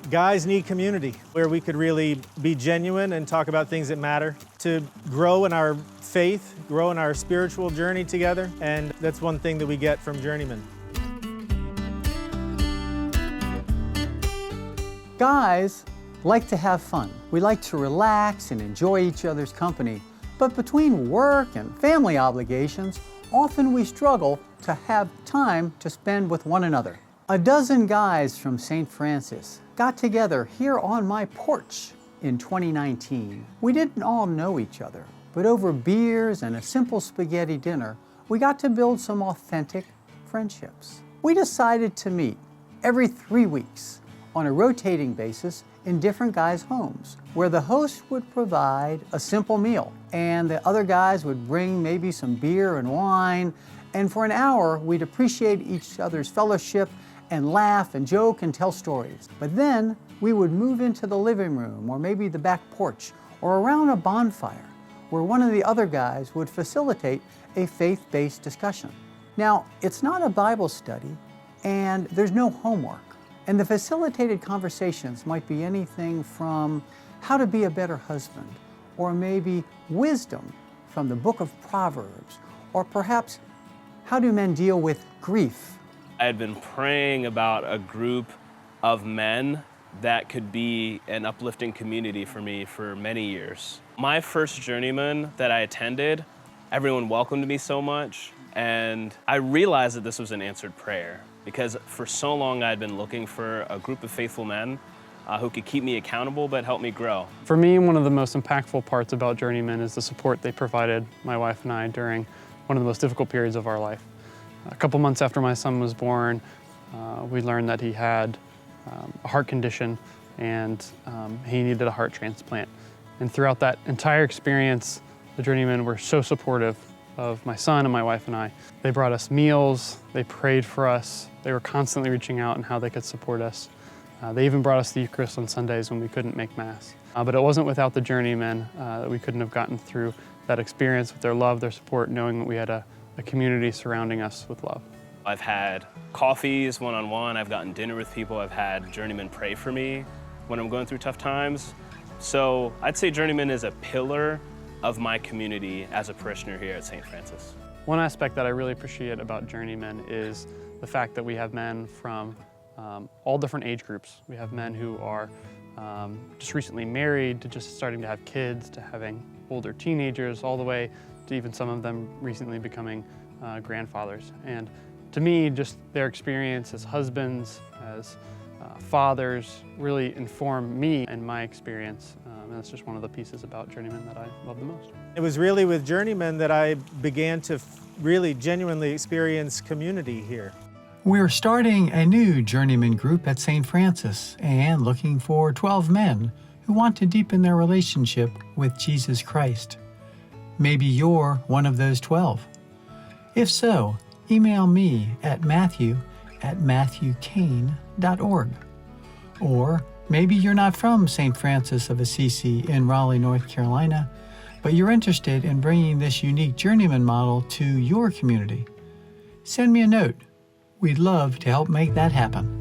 guys need community where we could really be genuine and talk about things that matter, to grow in our faith, grow in our spiritual journey together, and that's one thing that we get from Journeymen. Guys like to have fun. We like to relax and enjoy each other's company, but between work and family obligations, often we struggle to have time to spend with one another. A dozen guys from St. Francis got together here on my porch in 2019. We didn't all know each other, but over beers and a simple spaghetti dinner, we got to build some authentic friendships. We decided to meet every 3 weeks on a rotating basis in different guys' homes, where the host would provide a simple meal and the other guys would bring maybe some beer and wine, and for an hour we'd appreciate each other's fellowship and laugh and joke and tell stories. But then we would move into the living room or maybe the back porch or around a bonfire where one of the other guys would facilitate a faith-based discussion. Now, it's not a Bible study and there's no homework. And the facilitated conversations might be anything from how to be a better husband, or maybe wisdom from the book of Proverbs, or perhaps how do men deal with grief. I had been praying about a group of men that could be an uplifting community for me for many years. My first Journeyman that I attended, everyone welcomed me so much, and I realized that this was an answered prayer, because for so long I'd been looking for a group of faithful men who could keep me accountable but help me grow. For me, one of the most impactful parts about Journeymen is the support they provided my wife and I during one of the most difficult periods of our life. A couple months after my son was born, we learned that he had a heart condition and he needed a heart transplant. And throughout that entire experience, the Journeymen were so supportive of my son and my wife and I. They brought us meals, they prayed for us, they were constantly reaching out on how they could support us. They even brought us the Eucharist on Sundays when we couldn't make Mass. But it wasn't without the Journeymen that we couldn't have gotten through that experience with their love, their support, knowing that we had a community surrounding us with love. I've had coffees one-on-one, I've gotten dinner with people, I've had Journeymen pray for me when I'm going through tough times. So I'd say Journeymen is a pillar of my community as a parishioner here at St. Francis. One aspect that I really appreciate about Journeymen is the fact that we have men from all different age groups. We have men who are just recently married, to just starting to have kids, to having older teenagers, all the way to even some of them recently becoming grandfathers. And to me, just their experience as husbands, as fathers, really inform me and my experience. And that's just one of the pieces about Journeymen that I love the most. It was really with Journeymen that I began to really genuinely experience community here. We're starting a new Journeyman group at St. Francis and looking for 12 men who want to deepen their relationship with Jesus Christ. Maybe you're one of those 12. If so, email me at matthew@matthewkane.org. Or maybe you're not from St. Francis of Assisi in Raleigh, North Carolina, but you're interested in bringing this unique Journeyman model to your community. Send me a note. We'd love to help make that happen.